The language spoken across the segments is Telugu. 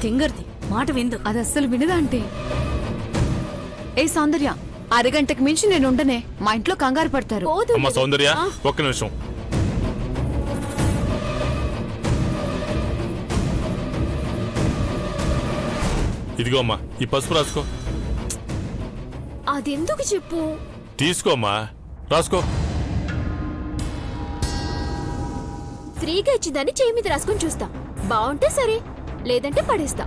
తింగర్ది మాట విందు. అది అస్సలు వినదా అంటే. ఏ సౌందర్య, అరగంటకు మించి నేను ఉండనే. మా ఇంట్లో కంగారు పడతారు. అమ్మ సౌందర్య, ఒక్క నిమిషం. ఇదిగో అమ్మా, ఈ పసుపు రాసుకో. అదెందుకు చెప్పు. తీసుకో అమ్మా, రాసుకో. ఫ్రీగా ఇచ్చిందని చేయి మీద రాసుకొని చూస్తా. బాగుంటే సరే, లేదంటే పడేస్తా.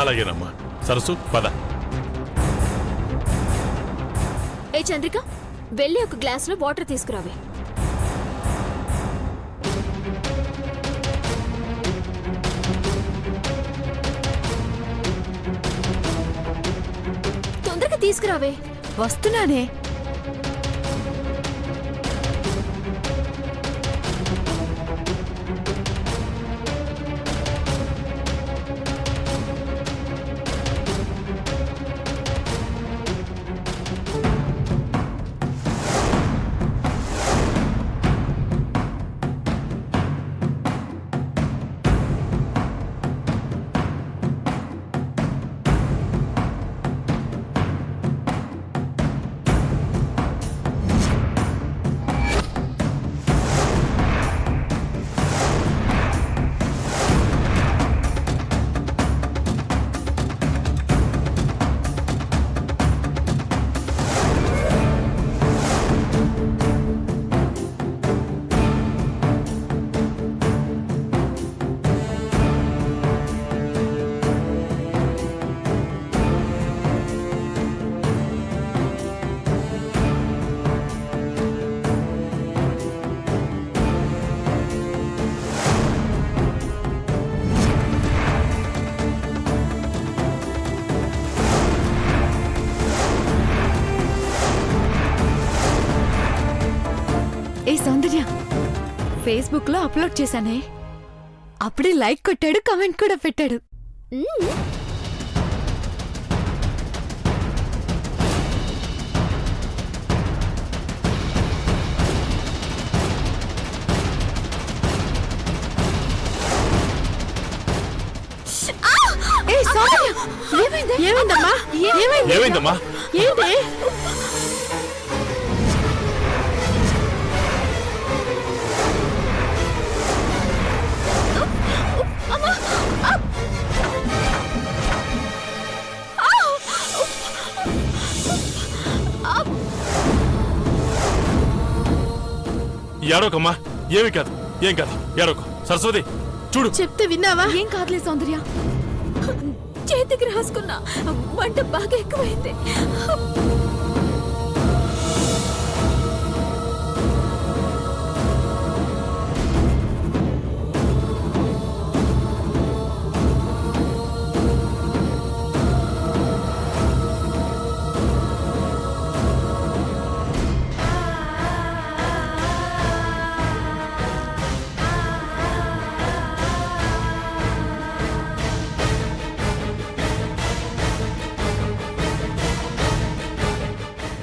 అలాగేనమ్మా. సరసు పద. ఏ చంద్రిక, వెళ్ళి ఒక గ్లాస్ లో వాటర్ తీసుకురావే. తొందరగా తీసుకురావే. వస్తున్నానే. ఏ సౌందర్య, ఫేస్బుక్ లో అప్లోడ్ చేశానే. అప్పుడే లైక్ కొట్టాడు, కామెంట్ కూడా పెట్టాడు. ఏమైందమ్మా? ఏమైందమ్మా? ఏంటి? ఏడోకమ్మా, ఏమి కాదు, ఏం కాదు, ఏడోకు. సరస్వతి చూడు. చెప్తే విన్నావా? ఏం కాదులే సౌందర్య. చేతికి రాసుకున్నా, మంట బాగా ఎక్కువైంది.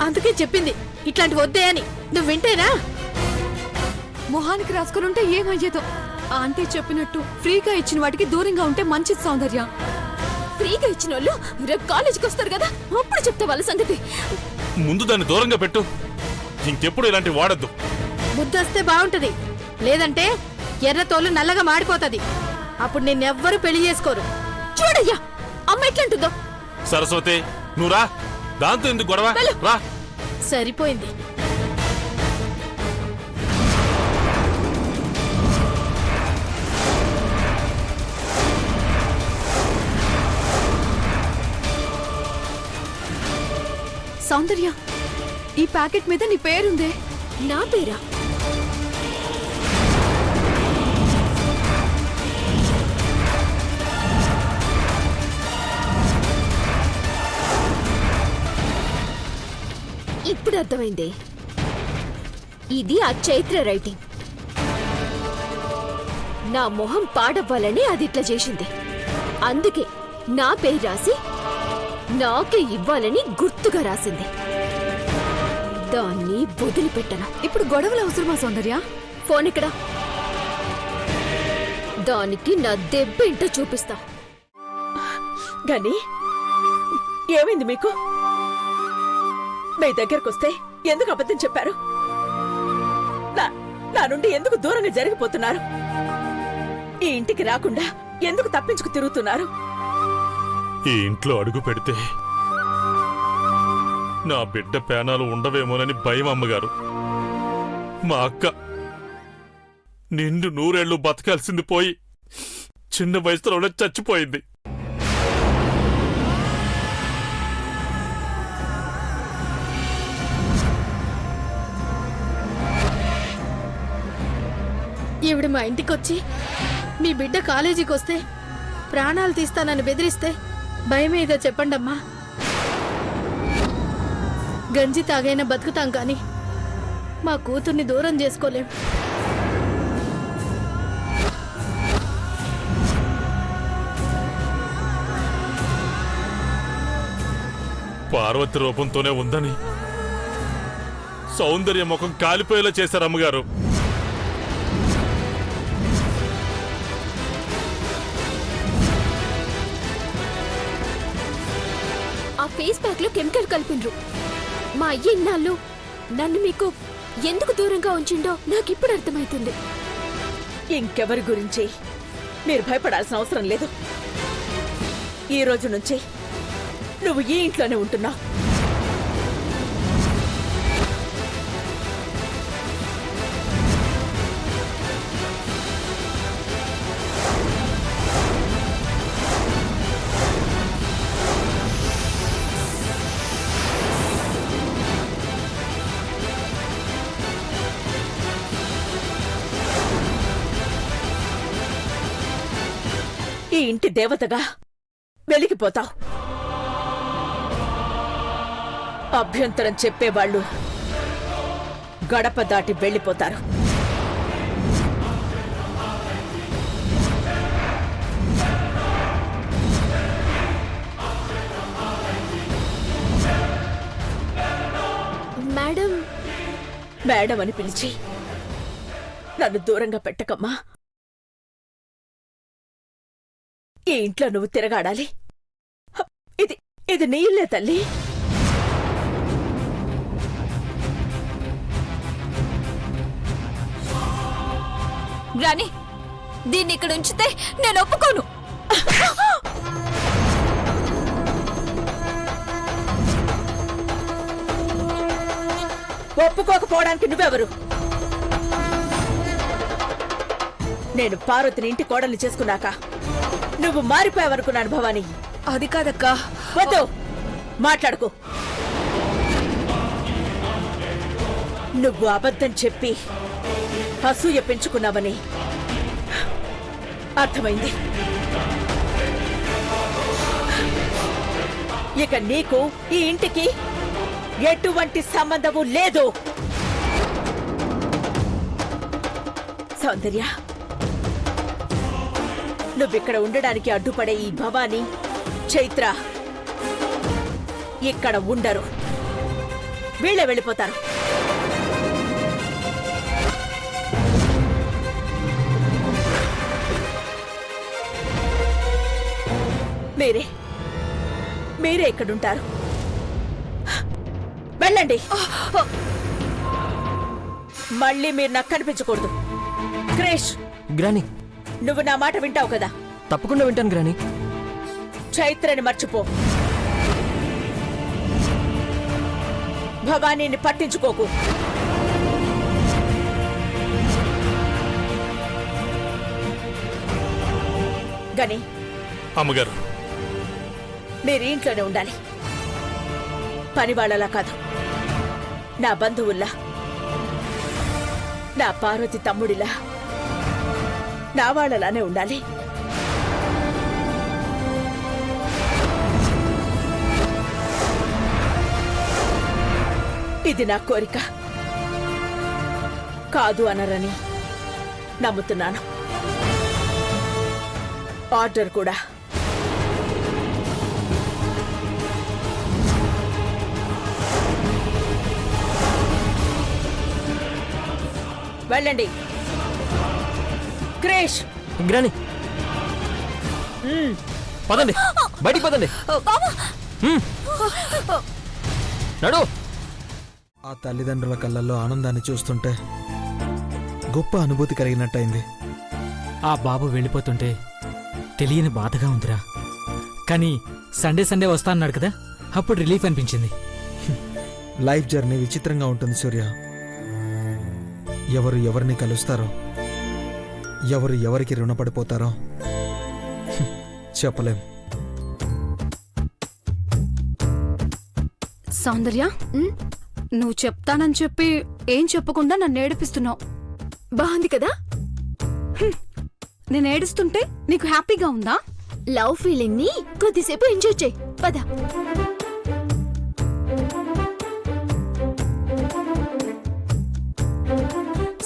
అందుకే చెప్పింది ఇట్లాంటి వద్దే అని. నువ్వు వింటేనా? మొహానికి రాసుకుని ఉంటే ఏమయ్యేదో. ఆంటీ చెప్పినట్టు ఫ్రీగా ఇచ్చిన వాటికి దూరంగా ఉంటే మంచిది సౌందర్య. ఫ్రీగా ఇచ్చిన వాళ్ళు రేపు కాలేజీకి వస్తారు కదా, అప్పుడు చెప్తా వాళ్ళ సంగతి. ముందు దాన్ని దూరంగా పెట్టు. ఇంకెప్పుడు ఇలాంటి వాడద్దు. ముద్దొస్తే బాగుంటది, లేదంటే ఎర్ర తోలు నల్లగా మాడిపోతది. అప్పుడు నిన్నెవ్వరూ పెళ్లి చేసుకోరు. చూడయ్యా, అమ్మ ఎట్లంటుందో. సరస్వతి నువ్వు రా. దాంతో ఎందుకు గొడవ? రా. సరిపోయింది. సౌందర్య, ఈ ప్యాకెట్ మీద నీ పేరుందే. నా పేరా? ఇప్పుడు అర్థమైంది. ఇది ఆ చైత్ర రైటింగ్. నా మొహం పాడవ్వాలని అది ఇట్లా చేసింది. అందుకే నా పేరు రాసి నాకే ఇవ్వాలని గుర్తుగా రాసింది. దాన్ని వదిలిపెట్టను. ఇప్పుడు గొడవలు అవసరమా సౌందర్య? ఫోన్ ఇక్కడ. దానికి నా దెబ్బేంటో చూపిస్తా. గాని ఏమైంది మీకు? మీ దగ్గరకొస్తే ఎందుకు అబద్ధం చెప్పారు? నా నుండి ఎందుకు దూరంగా జరిగిపోతున్నారు? ఈ ఇంటికి రాకుండా ఎందుకు తప్పించుకు తిరుగుతున్నారు? ఈ ఇంట్లో అడుగు పెడితే నా బిడ్డ పేనాలు ఉండవేమోనని భయం అమ్మగారు. మా అక్క నిండు 100 ఏళ్లు బతకాల్సింది పోయి చిన్న వయసులోనే చచ్చిపోయింది. ఈవిడ మా ఇంటికొచ్చి మీ బిడ్డ కాలేజీకి వస్తే ప్రాణాలు తీస్తానని బెదిరిస్తే భయమేదో చెప్పండమ్మా. గంజి తాగైనా బతుకుతాం కాని మా కూతుర్ని దూరం చేసుకోలేం. పార్వతి రూపంతోనే ఉందని సౌందర్య ముఖం కాలిపోయేలా చేశారు అమ్మగారు. ఆ ఫేస్ ప్యాక్ లో కెమికల్ కలిపిండ్రు. మా అయ్య ఇన్నాళ్ళు నన్ను మీకు ఎందుకు దూరంగా ఉంచిండో నాకిప్పుడు అర్థమైతుంది. ఇంకెవరి గురించి మీరు భయపడాల్సిన అవసరం లేదు. ఈ రోజు నుంచి నువ్వు ఈ ఇంట్లోనే ఉంటున్నావు. ఈ ఇంటి దేవతగా వెలిగిపోతావు. అభ్యంతరం చెప్పేవాళ్ళు గడప దాటి వెళ్ళిపోతారు. మేడం మేడం అని పిలిచి నన్ను దూరంగా పెట్టకమ్మా. ఈ ఇంట్లో నువ్వు తిరగాడాలి. ఇది నీ ఇల్లే తల్లి. రాణి, దీన్ని ఇక్కడ ఉంచితే నేను ఒప్పుకోను. ఒప్పుకోకపోవడానికి నువ్వెవరు? నేను పార్వతిని ఇంటి కోడల్ని చేసుకున్నాక నువ్వు మారిపోయావనుకున్నాను భవానీ. అది కాదక్కా. వద్దు మాట్లాడుకో. నువ్వు అబద్ధం చెప్పి అసూయ పెంచుకున్నావని అర్థమైంది. ఇక నీకు ఈ ఇంటికి ఎటువంటి సంబంధము లేదు. సౌందర్య, నువ్విక్కడ ఉండడానికి అడ్డుపడే ఈ భవానీ, చైత్ర ఇక్కడ ఉండరు. వీళ్ళే వెళ్ళిపోతారు. మీరే ఇక్కడుంటారు. వెళ్ళండి. మళ్ళీ మీరు నాకు కనిపించకూడదు. క్రేష్, గ్రాని, నువ్వు నా మాట వింటావు కదా? తప్పకుండా వింటాను గ్రాని. చైత్రని మర్చిపో. భవానీని పట్టించుకోకు. గని, అమ్మగారు, మీరు ఇంట్లోనే ఉండాలి. పనివాళ్ళలా కాదు, నా బంధువుల్లా, నా పార్వతి తమ్ముడిలా, నా వాళ్ళలానే ఉండాలి. ఇది నా కోరిక. కాదు అనరని నమ్ముతున్నాను. ఆర్డర్ కూడా. వెళ్ళండి. క్రేష్, గ్రాని, పదండి. బయటికి పదండి నడు. ఆ తల్లిదండ్రుల కళ్ళల్లో ఆనందాన్ని చూస్తుంటే గొప్ప అనుభూతి కలిగినట్టయింది. ఆ బాబు వెళ్ళిపోతుంటే తెలియని బాధగా ఉందిరా. కానీ సండే సండే వస్తా అన్నాడు కదా, అప్పుడు రిలీఫ్ అనిపించింది. లైఫ్ జర్నీ విచిత్రంగా ఉంటుంది సూర్య. ఎవరు ఎవరిని కలుస్తారో, ఎవరు ఎవరికి రుణపడిపోతారో చెప్పలేం. సౌందర్య, నువ్వు చెప్తానని చెప్పి ఏం చెప్పకుండా నన్ను ఏడిపిస్తున్నావు. బాగుంది కదా. నేను ఏడుస్తుంటే నీకు హ్యాపీగా ఉందా? లవ్ ఫీలింగ్ ని కొద్దిసేపు ఎంజాయ్ చేయి. పద.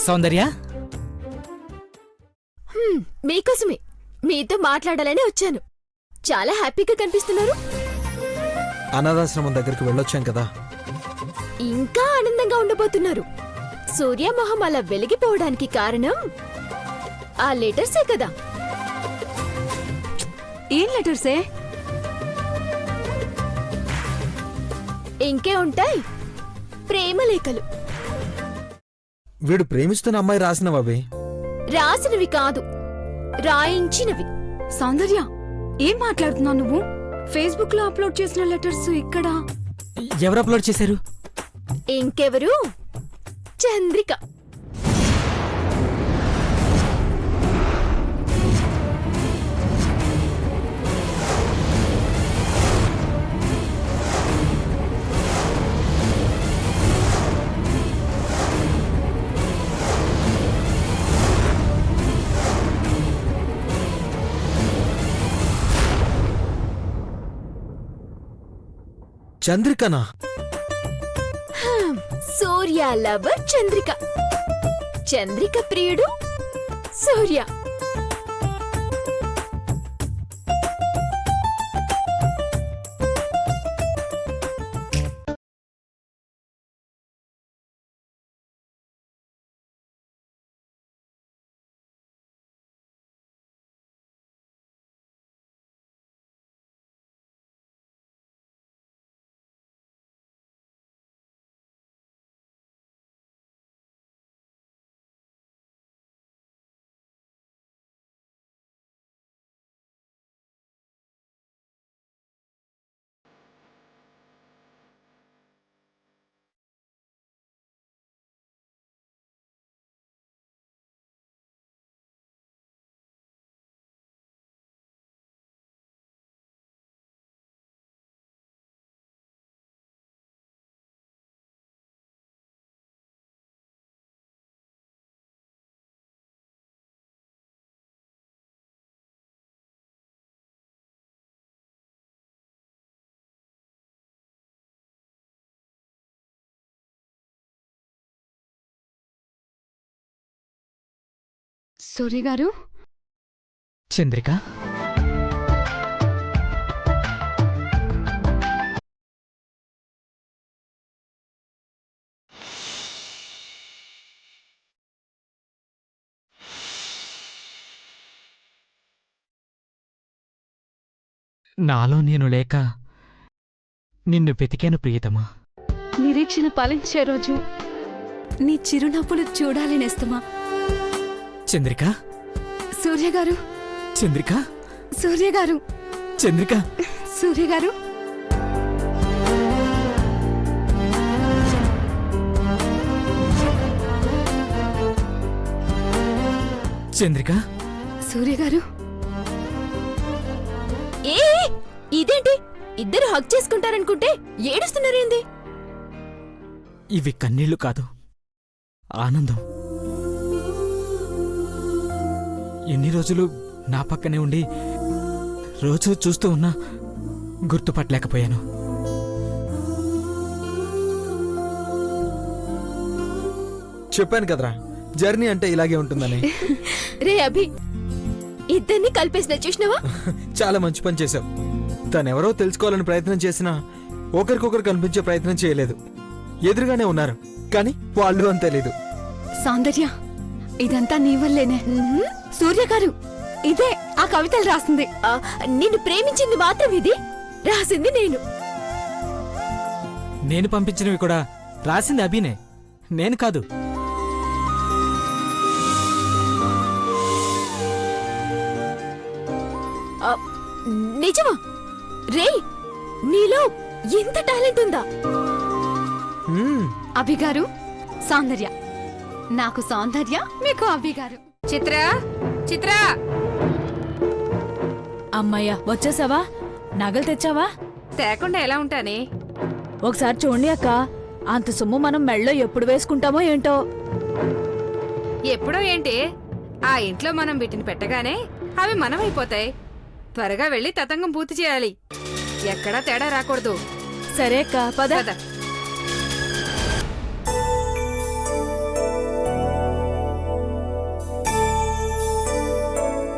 సౌందర్య, మీకోసమే, మీతో మాట్లాడాలని వచ్చాను. చాలా హ్యాపీగా కనిపిస్తున్నారు. అనాథాశ్రమం దగ్గరికి వెళ్ళొచ్చాం కదా. ఇంకా ఆనందంగా ఉండబోతున్నారు. సూర్య మొహం అలా వెలిగిపోవడానికి కారణం ఆ లెటర్సే కదా. ఏం లెటర్సే? ఇంకే ఉంటాయి, ప్రేమలేఖలు. వీడు ప్రేమిస్తున్న అమ్మాయి రాసినవి. రాసినవి కాదు, రాయించినవి. సౌందర్య, ఏం మాట్లాడుతున్నావు నువ్వు? ఫేస్బుక్ లో అప్లోడ్ చేసిన లెటర్స్ ఇక్కడ. ఎవరు అప్లోడ్ చేశారు? ఇంకెవరు? చంద్రిక. చంద్రికనా? సూర్య లవర్ చంద్రిక, చంద్రిక ప్రియుడు సూర్య. సూర్య గారు, చంద్రిక, నాలో నేను లేక నిన్ను వెతికాను ప్రియతమా. నిరీక్షణ ఫలించే రోజు నీ చిరునవ్వులు చూడాలి నేస్తమా. చంద్రిక, సూర్య గారు, చంద్రిక, సూర్య గారు, చంద్రిక, సూర్య గారు. చంద్రిక, సూర్య గారు. ఏ ఇదేంటి, ఇద్దరు హగ్ చేసుకుంటారనుకుంటే ఏడుస్తున్నారేంది? ఇవి కన్నీళ్లు కాదు, ఆనందం. ఎన్ని రోజులు నా పక్కనే ఉండి రోజు చూస్తూ ఉన్నా గుర్తుపట్టలేకపోయాను. చెప్పాను కదరా, జర్నీ అంటే ఇలాగే ఉంటుందని. రే అభి, ఇద్దరిని కలిపేసిన చూసినావా? చాలా మంచి పని చేశావు. తనెవరో తెలుసుకోవాలని ప్రయత్నం చేసినా ఒకరికొకరు కనిపించే ప్రయత్నం చేయలేదు. ఎదురుగానే ఉన్నారు, కానీ వాళ్ళు అని తెలీదు. సౌందర్య, ఇదంతా నీ వల్లేనే. సూర్య గారు, ఇదే ఆ కవితలు రాసింది. నిన్ను ప్రేమించింది మాత్రం ఇది, రాసింది నేను. నేను పంపించినవి కూడా రాసింది అభినే, నేను కాదు. ఆ, నిజమా? రే, నీలో ఇంత టాలెంట్ ఉందా? అభిగారు సౌందర్య, నాకు సౌందర్య, మీకు అభిగారు. చిత్ర చిత్ర, అమ్మయ్యా వచ్చేసావా? నగలు తెచ్చావా? తేకుండా ఎలా ఉంటానే? ఒకసారి చూడండి అక్క, అంత సొమ్ము మనం మెళ్ళో ఎప్పుడు వేసుకుంటామో ఏంటో. ఎప్పుడో ఏంటి, ఆ ఇంట్లో మనం వీటిని పెట్టగానే అవి మనమైపోతాయి. త్వరగా వెళ్ళి తతంగం పూర్తి చేయాలి, ఎక్కడా తేడా రాకూడదు. సరే అక్క, పద.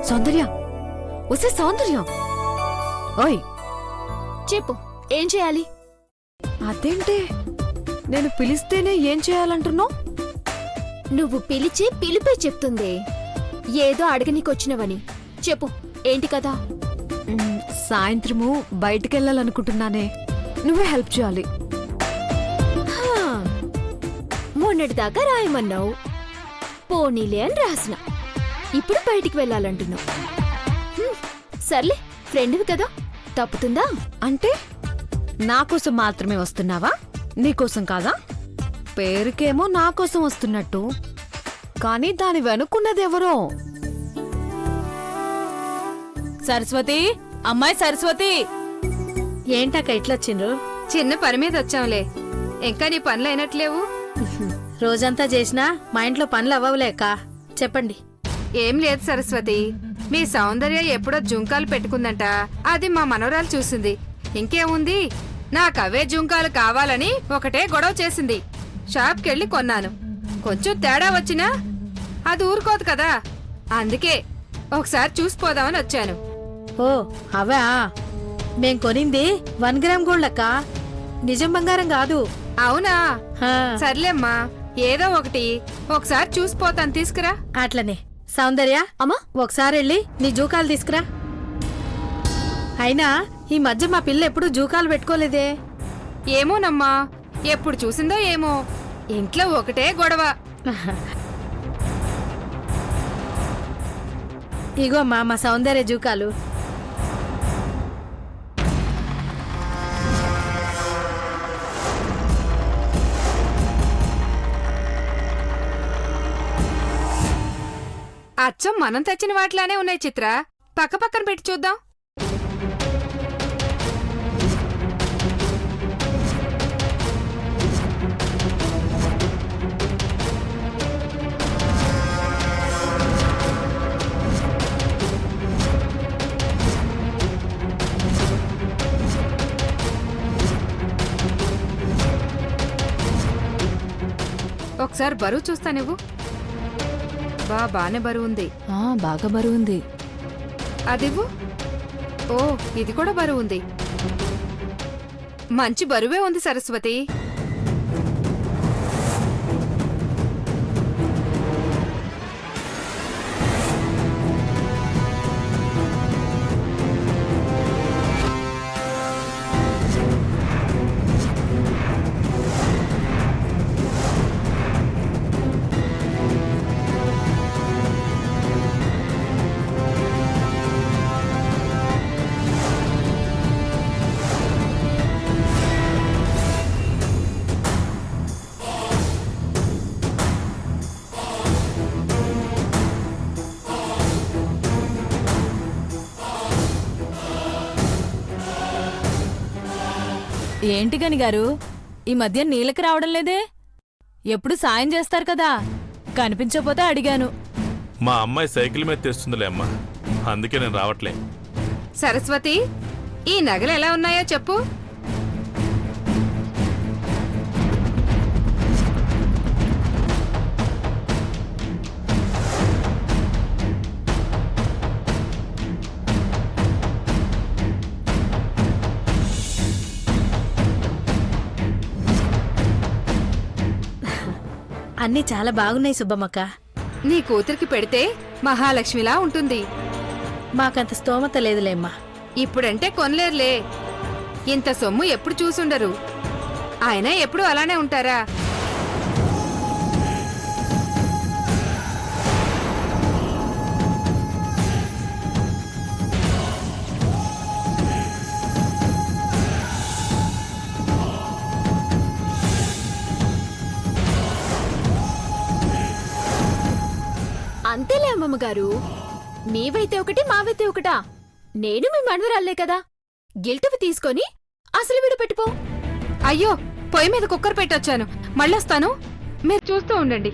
సౌందర్య, వస్తే సౌందర్య. ఓయ్, చెప్పు, ఏం చేయాలి? అదేంటే నేను పిలిస్తేనే ఏం చేయాలంటున్నావు? నువ్వు పిలిచే పిలిపే చెప్తుందే, ఏదో అడగనీకొచ్చినవని. చెప్పు, ఏంటి కదా? సాయంత్రము బయటికెళ్ళాలనుకుంటున్నానే, నువ్వే హెల్ప్ చేయాలి. మొన్నటిదాకా రాయమన్నావు, పోనీలే అని రాసిన. ఇప్పుడు బయటికి వెళ్ళాలంటున్నావు. సర్లే, ఫ్రెండ్వి కదా, తప్పుతుందా? అంటే నా కోసం మాత్రమే వస్తున్నావా, నీకోసం కాదా? పేరుకేమో నా కోసం వస్తున్నట్టు, కానీ దాని వెనుకున్నదెవరో. సరస్వతి, అమ్మాయి సరస్వతి. ఏంటక్క ఇట్లొచ్చిండ్రు? చిన్న పని మీద వచ్చాంలే. ఇంకా నీ పనులు అయినట్లేవు? రోజంతా చేసినా మా ఇంట్లో పనులు అవ్వవులేక. చెప్పండి. ఏం లేదు సరస్వతి, మీ సౌందర్య ఎప్పుడో జుంకాలు పెట్టుకుందంట, అది మా మనవరాలు చూసింది. ఇంకేముంది, నాకవే జుంకాలు కావాలని ఒకటే గొడవ చేసింది. షాప్కెళ్ళి కొన్నాను. కొంచెం తేడా వచ్చినా అది ఊరుకోదు కదా, అందుకే ఒకసారి చూసిపోదామని వచ్చాను. ఓ అవా, మేం కొనింది 1 గ్రామ్ గోల్డ్ అక్క, నిజం బంగారం కాదు. అవునా? హా, సర్లేమ్మా, ఏదో ఒకటి ఒకసారి చూసిపోతాను, తీసుకురా. అట్లనే. సౌందర్య, అమ్మా, ఒకసారి వెళ్ళి నీ జూకాలు తీసుకురా. అయినా ఈ మధ్య మా పిల్ల ఎప్పుడు జూకాలు పెట్టుకోలేదే. ఏమోనమ్మా, ఎప్పుడు చూసిందో ఏమో, ఇంట్లో ఒకటే గొడవ. ఇగో మా సౌందర్య జూకాలు. అచ్చం మనం తెచ్చిన వాటిలానే ఉన్నాయి చిత్ర, పక్క పక్కన పెట్టి చూద్దాం. ఒకసారి బరువు చూస్తా నువ్వు. బానే బరువుంది. బాగా బరువుంది. అదివ్వు. ఓ, ఇది కూడా బరువుంది. మంచి బరువే ఉంది సరస్వతి. ఏంటి గని గారు, ఈ మధ్య నీళ్ళకి రావడం లేదే? ఎప్పుడు సాయం చేస్తారు కదా, కనిపించకపోతే అడిగాను. మా అమ్మాయి సైకిల్ మీద తెస్తుందిలే అమ్మా, అందుకే నేను రావట్లే. సరస్వతి, ఈ నగలు ఎలా ఉన్నాయో చెప్పు. అన్నీ చాలా బాగున్నాయి సుబ్బమ్మక్క. నీ కూతురికి పెడితే మహాలక్ష్మిలా ఉంటుంది. మాకంత స్తోమత లేదులేమ్మా. ఇప్పుడంటే కొనలేరులే. ఇంత సొమ్ము ఎప్పుడు చూసుండరు. ఆయన ఎప్పుడు అలానే ఉంటారా? అంతేలే అమ్మమ్మ గారు. మీవైతే ఒకటి, మావైతే ఒకటా? నేను మీ మనవరాలే కదా. గిల్టువి తీసుకొని అసలు విడు పెట్టుపో. అయ్యో, పొయ్యి మీద కుక్కర్ పెట్టొచ్చాను. మళ్ళొస్తాను, మీరు చూస్తూ ఉండండి.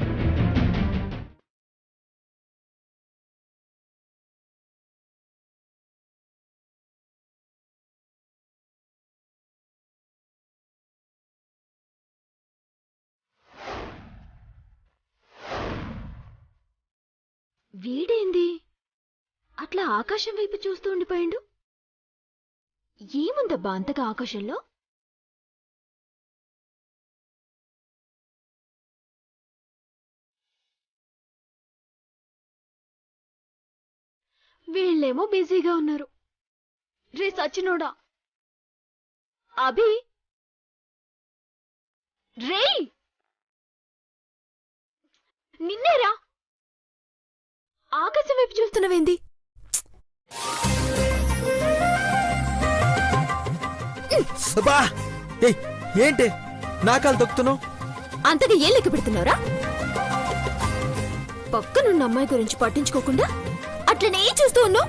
వీడేంది అట్లా ఆకాశం వైపు చూస్తూ ఉండిపోయిండు? ఏముందబ్బా అంతగా ఆకాశంలో? వీళ్ళేమో బిజీగా ఉన్నారు. రే సచ్చినోడా, అభి రే, నిన్నేరా ఆకాశం వైపు చూస్తున్నావేంది? అబ్బా! ఏయ్, ఏంటి నా కాలు తొక్కుతున్నావు? అంతగా ఏం లెక్క పెడుతున్నావురా? పక్కనున్న అమ్మాయి గురించి పట్టించుకోకుండా అట్లనే చూస్తూ ఉన్నావు.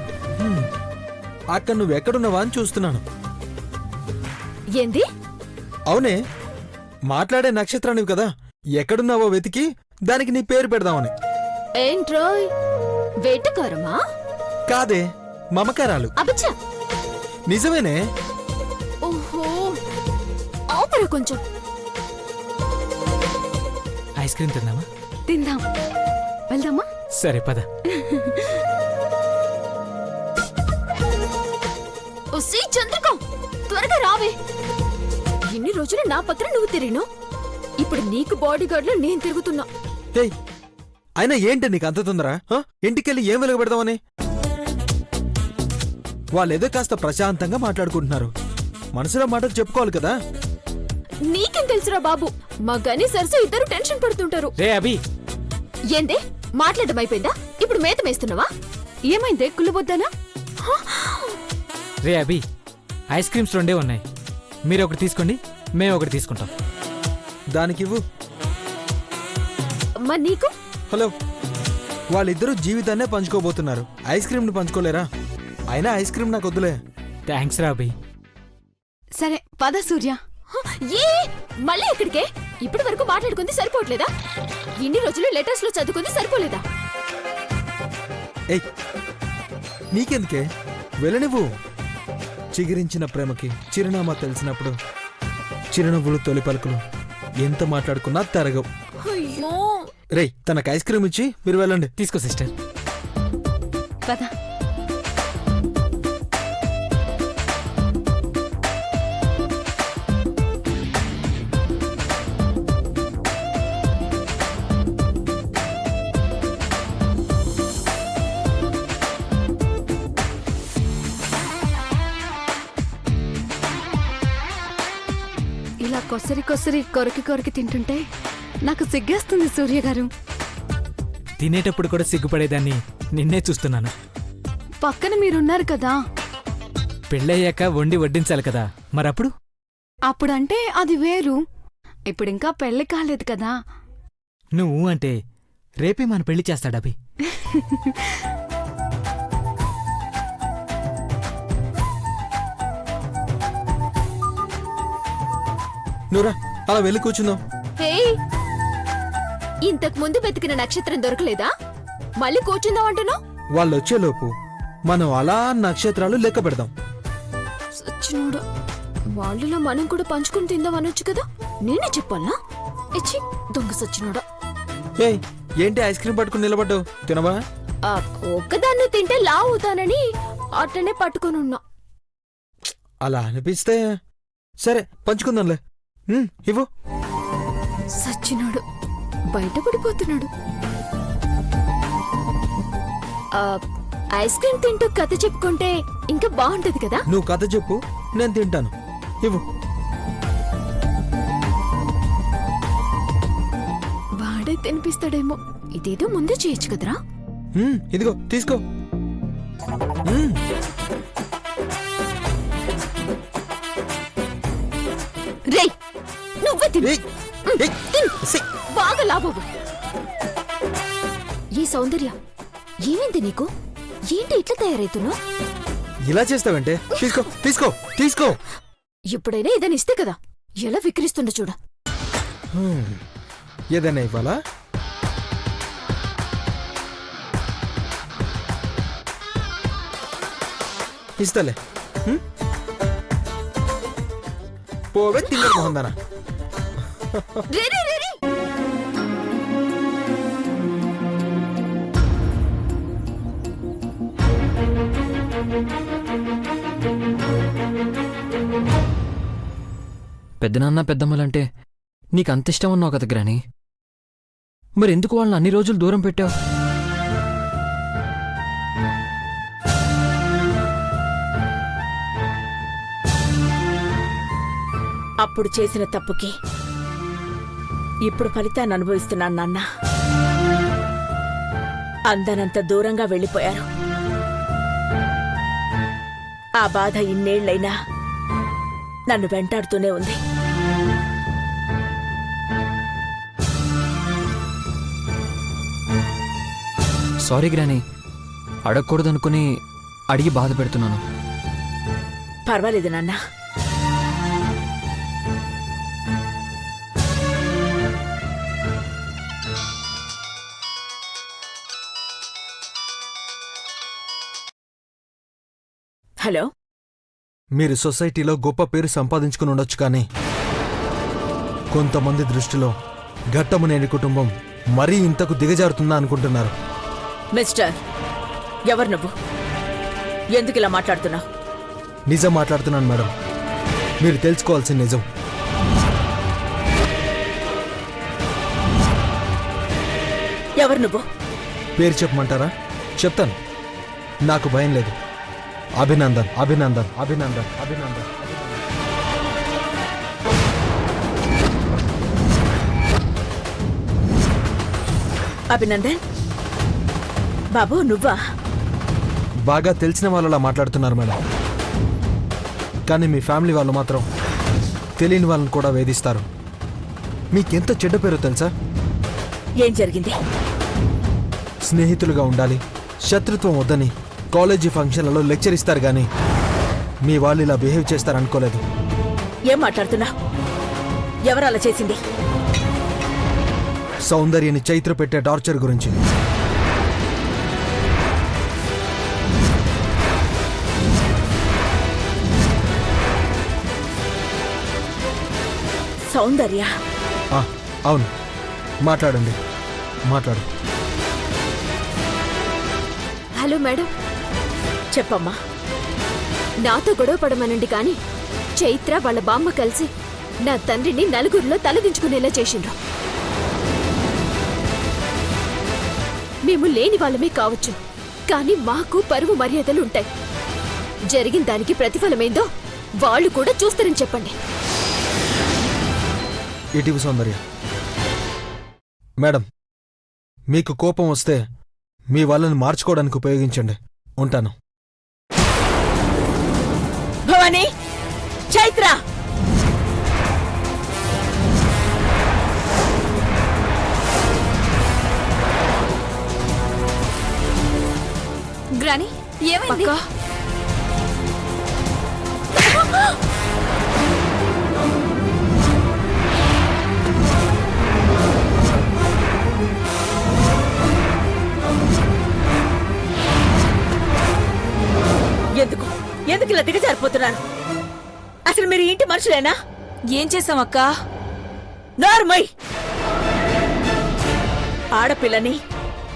అక్కడ నువ్వెక్కడున్నావా అని చూస్తున్నాను. ఏంది? అవునే, మాట్లాడే నక్షత్రానివి కదా, ఎక్కడున్నావో వెతికి దానికి నీ పేరు పెడదామని. ఏంట్రోయ్, వేటకారమా? కాదే, మమకారాలు. అబచ్చా, నిజమేనే. ఓహో, ఆపరా కొంచెం. ఐస్ క్రీమ్ తిందామా? తిందాం, వెళ్దామా? సరే పద. ఒసే చంద్రిక, త్వరగా రావే. ఇన్ని రోజులు నా పత్రం నువ్వు తిరిగిను, ఇప్పుడు నీకు బాడీ గార్డ్ లో నేను తిరుగుతున్నా. ఏయ్, అయినా ఏంటి నీకు అంత తొందర? ఇంటికెళ్ళి ఏం వెలుగు పెడదామని? వాళ్ళేదో కాస్త ప్రశాంతంగా మాట్లాడుకుంటున్నారు. మనసులో మాటలు చెప్పుకోవాలి కదా. నీకేం తెలుసురా బాబు, మా గని సరస ఇద్దరు టెన్షన్ పడుతుంటారు. రే అభి, ఏందే మాట్లాడడం అయిపోయిందా? ఇప్పుడు మేత మేస్తున్నావా? ఏమైందే, కుళ్ళబొద్దానా? రే అభి, ఐస్ క్రీమ్స్ 2 ఉన్నాయి. మీరు ఒకటి తీసుకోండి, మేము ఒకటి తీసుకుంటాం. దానికివ్వు. మరి నీకు? హలో, వాళ్ళిద్దరూ జీవితాన్నే పంచుకోబోతున్నారు, ఐస్ క్రీమ్ ని పంచుకోలేరా? అయినా ఐస్ క్రీమ్ నాకు వద్దులే. థ్యాంక్స్ రా అభి. సరే పద సూర్య. ఏ మళ్ళీ ఎక్కడికే? ఇప్పటి వరకు మాట్లాడుకుంది సరిపోవట్లేదా? ఇన్ని రోజులు లెటర్స్ లో చదువుకుంది సరిపోలేదా? ఏయ్, నీకెందుకే, వెళ్ళనివ్వు. చిగిరించిన ప్రేమకి చిరునామా తెలిసినప్పుడు చిరునవ్వులు తొలి పలుకులు ఎంత మాట్లాడుకున్నా తరగవు. అయ్యో, రేయ్, తనకు ఐస్ క్రీమ్ ఇచ్చి మీరు వెళ్ళండి. తీసుకో సిస్టర్. పద. ఇలా కొసరి కొసరి కొరికి కొరికి తింటుంటే నాకు సిగ్గేస్తుంది సూర్య గారు. తినేటప్పుడు కూడా సిగ్గుపడేదాన్ని నిన్నే చూస్తున్నాను. పక్కన మీరున్నారు కదా. పెళ్ళయ్యాక వండి వడ్డించాలి కదా, మరప్పుడు? అప్పుడంటే అది వేరు, ఇప్పుడింకా పెళ్లి కాలేదు కదా. నువ్వు అంటే రేపే మన పెళ్లి చేస్తాడభి. నువ్వురా, అలా వెళ్ళి కూర్చుందాం. హే, ఇంతకు ముందు వెతికిన నక్షత్రం దొరకలేదా? మళ్ళీ కూర్చుందాం అంటున్నావు? వాళ్ళు వచ్చేలోపు మనం అలా నక్షత్రాలు లెక్క పెడదాం. సచ్చినోడా, వాళ్ళలో మనం కూడా పంచుకుని తిందాం అనొచ్చు కదా. నేనే చెప్పాలా? ఇచ్చి దొంగ సచ్చినోడా. ఏయ్, ఏంటి ఐస్ క్రీమ్ పట్టుకుని నిలబడ్డావు? తినవా? ఆ, ఒక్కదాన్ని తింటే లావు అవుతానని అట్లనే పట్టుకొని ఉన్నా. అలా అనిపిస్తే సరే, పంచుకుందాంలే. ఇవ్వు. సచ్చినోడు బయటపడిపోతున్నాడు. ఐస్ క్రీమ్ తింటూ కథ చెప్పుకుంటే ఇంకా బాగుంటది కదా. నువ్వు కథ చెప్పు, నేను తింటాను. ఇవ్వు. వాడే తినిపిస్తాడేమో. ఇదేదో ముందే చేయొచ్చు కదరా. ఇదిగో తీసుకో. రేయ్, నువ్వే తిను. ఏయ్, ఏయ్, సి. బాగా లాభవు. ఈ సౌందర్య ఏమైంది నీకు? ఏంటి ఇట్లా తయారైతున్నావు? ఇలా చేస్తావంటే తీసుకో తీసుకో తీసుకో. ఎప్పుడైనా ఏదైనా ఇస్తే కదా ఎలా విక్రిస్తుండ చూడ. ఏదైనా ఇవ్వాలా? ఇస్తాలే. పోవే తింగ మొహందానా. రే, రే, రే, రే. పెద్దనాన్న పెద్దమ్మలంటే నీకంత ఇష్టం ఉన్నావు కదా గ్రాని. మరెందుకు వాళ్ళని అన్ని రోజులు దూరం పెట్టావు? అప్పుడు చేసిన తప్పుకి ఇప్పుడు ఫలితాన్ని అనుభవిస్తున్నాను నాన్న. అందనంత దూరంగా వెళ్ళిపోయారు. ఆ బాధ ఇన్నేళ్లైనా నన్ను వెంటాడుతూనే ఉంది. సారీ గ్రాని, అడగకూడదనుకుని అడిగి బాధ పెడుతున్నాను. పర్వాలేదు నాన్న. హలో. మీరు సొసైటీలో గొప్ప పేరు సంపాదించుకుని ఉండొచ్చు, కానీ కొంతమంది దృష్టిలో ఘట్టమునేని కుటుంబం మరీ ఇంతకు దిగజారుతుందా అనుకుంటున్నారు. మిస్టర్, ఎవరు నువ్వు? ఎందుకు ఇలా మాట్లాడుతున్నావు? నిజం మాట్లాడుతున్నాను మేడం. మీరు తెలుసుకోవాల్సిన నిజం. ఎవరు నువ్వు? పేరు చెప్పమంటారా? చెప్తాను. నాకు భయం లేదు. అభినందన్, అభినందన్, అభినందన్, అభినందన్. అభినందన్ బాబు, నువ్వా? బాగా తెలిసిన వాళ్ళలా మాట్లాడుతున్నారు మేడం. కానీ మీ ఫ్యామిలీ వాళ్ళు మాత్రం తెలియని వాళ్ళని కూడా వేధిస్తారు. మీకెంత చెడ్డ పేరో తెలుసా? ఏం జరిగింది? స్నేహితులుగా ఉండాలి, శత్రుత్వం వద్దని కాలేజీ ఫంక్షన్లలో లెక్చర్ ఇస్తారు, కానీ మీ వాళ్ళు ఇలా బిహేవ్ చేస్తారనుకోలేదు. ఏం మాట్లాడుతున్నా? ఎవరు అలా చేసింది? సౌందర్యని చైత్ర పెట్టే టార్చర్ గురించి. సౌందర్య? అవును, మాట్లాడండి, మాట్లాడు. Hello madam. చెప్పమ్మా. నాతో గొడవ పడమనండి కానీ చైత్ర వాళ్ళ బామ్మ కలిసి నా తండ్రిని నలుగురిలో తలదించుకునేలా చేసిండ్రు. మేము లేని వాళ్ళమే కావచ్చు, కానీ మాకు పరువు మర్యాదలు ఉంటాయి. జరిగిన దానికి ప్రతిఫలమేందో వాళ్ళు కూడా చూస్తారని చెప్పండి. ఇటీవ సౌందర్య మేడం, మీకు కోపం వస్తే మీ వాళ్ళని మార్చుకోవడానికి ఉపయోగించండి. ఉంటాను. భవానీ, చైత్ర! గ్రాని, ఏమైంది? ఎందుకు ఎందుకు ఇలా దిగజారిపోతున్నారు? అసలు మీరు ఇంటి మనుషులేనా? ఏం చేసామక్క? నార్మై! ఆడపిల్లని,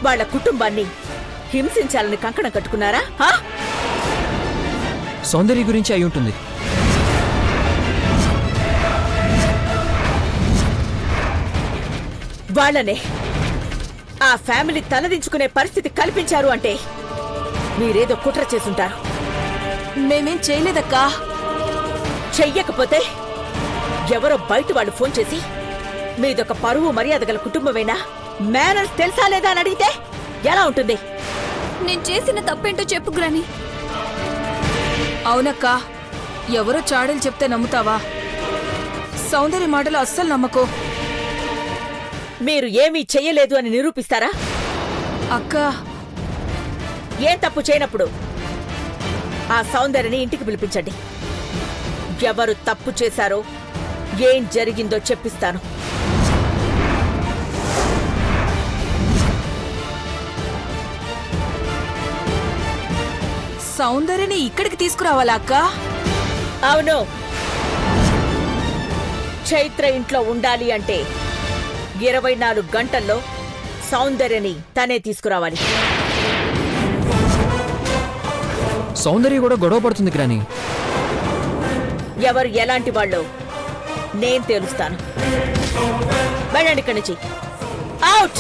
వాళ్ళ కుటుంబాన్ని హింసించాలని కంకణం కట్టుకున్నారా? సౌందర్య గురించి అయి ఉంటుంది. వాళ్ళనే ఆ ఫ్యామిలీ తలదించుకునే పరిస్థితి కల్పించారు అంటే మీరేదో కుట్ర చేసుంటారు. మేమేం చేయలేదక్కా. చెయ్యకపోతే ఎవరో బయట వాళ్ళు ఫోన్ చేసి మీదొక పరువు మర్యాద గల కుటుంబమేనా, మేనర్స్ తెలుసా లేదా అని అడిగితే ఎలా ఉంటుంది? నేను చేసిన తప్పేంటో చెప్పు గ్రాని. అవునక్కా, ఎవరో చాడీలు చెప్తే నమ్ముతావా? సౌందర్య మాటలు అస్సలు నమ్మకో. మీరు ఏమీ చెయ్యలేదు అని నిరూపిస్తారా? అక్కా, ఏం తప్పు చేయనప్పుడు ఆ సౌందర్యని ఇంటికి పిలిపించండి. ఎవరు తప్పు చేశారో, ఏం జరిగిందో చెప్పిస్తాను. సౌందర్యని ఇక్కడికి తీసుకురావాలా అక్కా? అవును, చైత్ర ఇంట్లో ఉండాలి అంటే 24 గంటల్లో సౌందర్యని తనే తీసుకురావాలి. సౌందర్య కూడా గొడవ పడుతుంది గ్రాని. ఎవరు ఎలాంటి వాళ్ళో నేను తేలుస్తాను. వెళ్ళండి ఇక్కడి నుంచి. అవుట్.